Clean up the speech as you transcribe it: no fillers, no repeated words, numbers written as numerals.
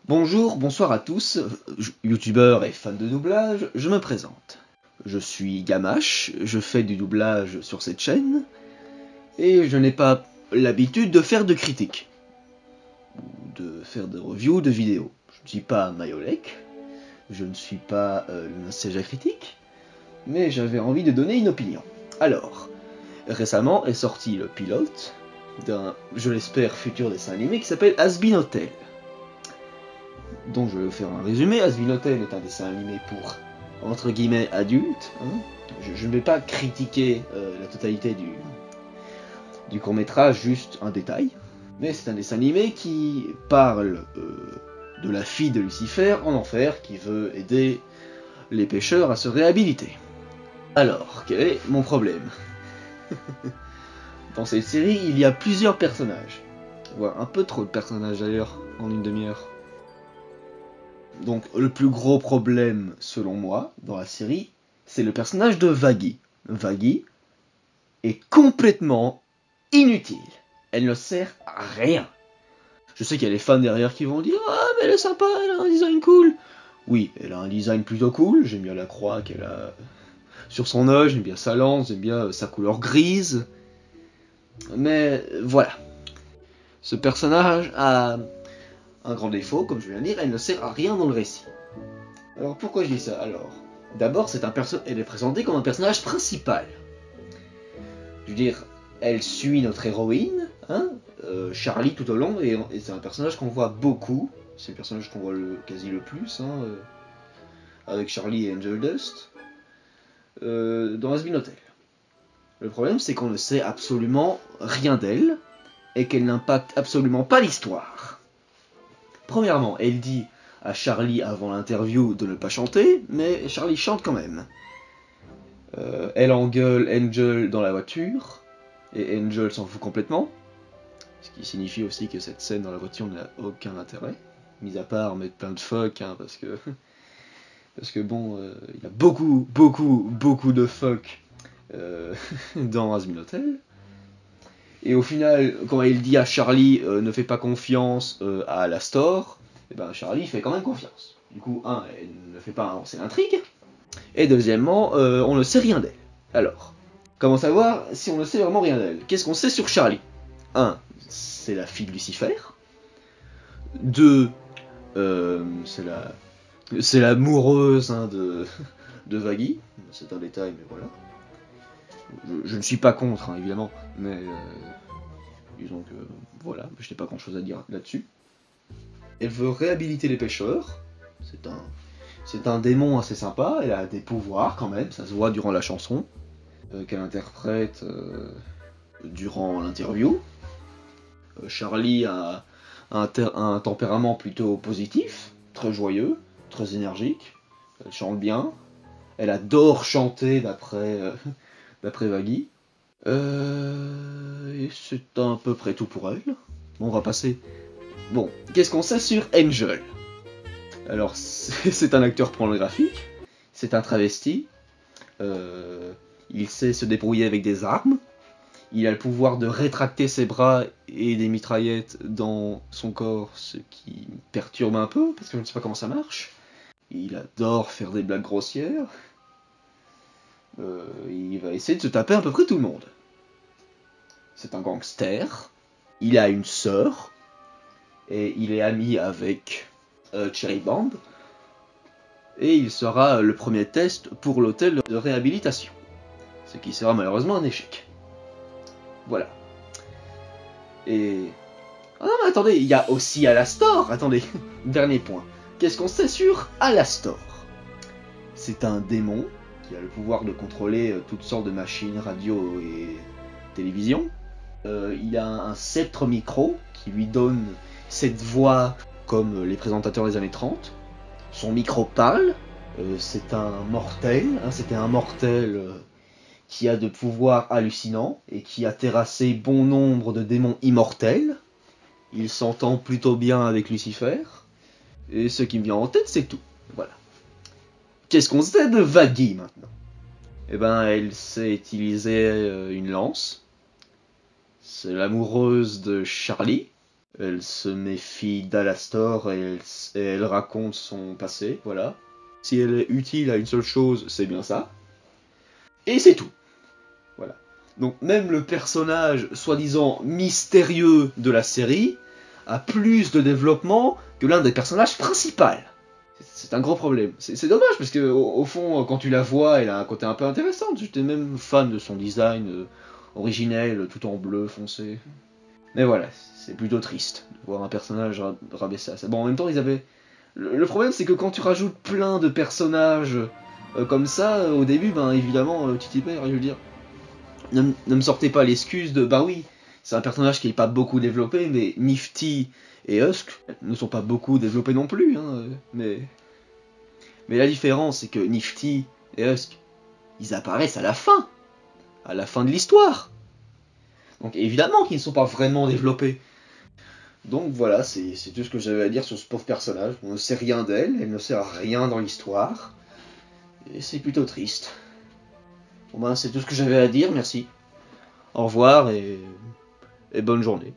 Bonjour, bonsoir à tous, youtubeurs et fans de doublage, je me présente. Je suis Gamache, je fais du doublage sur cette chaîne, et je n'ai pas l'habitude de faire de critiques, ou de faire de reviews de vidéos. Je ne suis pas Mayolek, je ne suis pas le siège à critique, mais j'avais envie de donner une opinion. Alors, récemment est sorti le pilote d'un, je l'espère, futur dessin animé qui s'appelle Has-Been Hotel. Donc je vais vous faire un résumé. Has-Been Hotel est un dessin animé pour, entre guillemets, adultes. Je ne vais pas critiquer la totalité du court-métrage, juste un détail. Mais c'est un dessin animé qui parle de la fille de Lucifer en enfer qui veut aider les pêcheurs à se réhabiliter. Alors, quel est mon problème? Dans cette série, il y a plusieurs personnages. Voire un peu trop de personnages d'ailleurs, en une demi-heure. Donc le plus gros problème, selon moi, dans la série, c'est le personnage de Vaggie. Vaggie est complètement inutile. Elle ne sert à rien. Je sais qu'il y a les fans derrière qui vont dire « Ah, mais elle est sympa, elle a un design cool !» Oui, elle a un design plutôt cool, j'aime bien la croix qu'elle a sur son œil, j'aime bien sa lance, j'aime bien sa couleur grise. Mais voilà. Ce personnage a un grand défaut, comme je viens de dire, elle ne sert à rien dans le récit. Alors pourquoi je dis ça? Alors, d'abord, elle est présentée comme un personnage principal. Je veux dire, elle suit notre héroïne, Charlie tout au long, et c'est un personnage qu'on voit beaucoup. C'est le personnage qu'on voit quasi le plus, avec Charlie et Angel Dust, dans Has-Been Hotel. Le problème, c'est qu'on ne sait absolument rien d'elle, et qu'elle n'impacte absolument pas l'histoire. Premièrement, elle dit à Charlie avant l'interview de ne pas chanter, mais Charlie chante quand même. Elle engueule Angel dans la voiture, et Angel s'en fout complètement, ce qui signifie aussi que cette scène dans la voiture n'a aucun intérêt, mis à part mettre plein de fuck, parce que bon, il y a beaucoup de fuck dans Has-Been Hotel. Et au final, quand il dit à Charlie ne fais pas confiance à la store, et ben Charlie fait quand même confiance. Du coup, elle ne fait pas avancer l'intrigue, et deuxièmement, on ne sait rien d'elle. Alors, comment savoir si on ne sait vraiment rien d'elle? Qu'est-ce qu'on sait sur Charlie? 1. C'est la fille de Lucifer. 2. C'est l'amoureuse de Vaggie. C'est un détail, mais voilà. Je ne suis pas contre, évidemment, mais disons que voilà, je n'ai pas grand chose à dire là-dessus. Elle veut réhabiliter les pêcheurs. C'est un démon assez sympa, elle a des pouvoirs quand même, ça se voit durant la chanson, qu'elle interprète durant l'interview. Charlie a un tempérament plutôt positif, très joyeux, très énergique, elle chante bien, elle adore chanter d'après Vaggie. Et c'est à peu près tout pour elle. Bon, on va passer. Bon, qu'est-ce qu'on sait sur Angel? Alors, c'est un acteur pornographique, c'est un travesti, il sait se débrouiller avec des armes, il a le pouvoir de rétracter ses bras et des mitraillettes dans son corps, ce qui me perturbe un peu, parce que je ne sais pas comment ça marche. Il adore faire des blagues grossières. Il va essayer de se taper à peu près tout le monde. C'est un gangster, il a une sœur, et il est ami avec Cherry Bomb, et il sera le premier test pour l'hôtel de réhabilitation, ce qui sera malheureusement un échec. Voilà. Et... Ah non mais attendez, il y a aussi Alastor. Attendez, dernier point. Qu'est-ce qu'on sait sur Alastor? C'est un démon qui a le pouvoir de contrôler toutes sortes de machines, radio et télévision. Il a un sceptre micro qui lui donne cette voix comme les présentateurs des années 30. Son micro parle. C'est un mortel. C'était un mortel qui a de pouvoirs hallucinants et qui a terrassé bon nombre de démons immortels. Il s'entend plutôt bien avec Lucifer. Et ce qui me vient en tête, c'est tout. Voilà. Qu'est-ce qu'on sait de Vaggie maintenant? Eh ben, elle sait utiliser une lance. C'est l'amoureuse de Charlie. Elle se méfie d'Alastor et elle raconte son passé, voilà. Si elle est utile à une seule chose, c'est bien ça. Et c'est tout. Voilà. Donc même le personnage soi-disant mystérieux de la série a plus de développement que l'un des personnages principaux. C'est un gros problème. C'est dommage parce que au fond, quand tu la vois, elle a un côté un peu intéressant. J'étais même fan de son design originel, tout en bleu foncé. Mais voilà, c'est plutôt triste de voir un personnage rabaisser à ça. Bon, en même temps, ils avaient. Le problème, c'est que quand tu rajoutes plein de personnages comme ça, au début, ben évidemment, tu t'y perds, je veux dire. Ne me sortez pas l'excuse de bah oui, c'est un personnage qui n'est pas beaucoup développé, mais Nifty et Husk ne sont pas beaucoup développés non plus, hein, mais la différence, c'est que Nifty et Husk, ils apparaissent à la fin de l'histoire. Donc évidemment qu'ils ne sont pas vraiment développés. Donc voilà, c'est tout ce que j'avais à dire sur ce pauvre personnage. On ne sait rien d'elle, elle ne sert à rien dans l'histoire. Et c'est plutôt triste. Bon ben c'est tout ce que j'avais à dire, merci. Au revoir et bonne journée.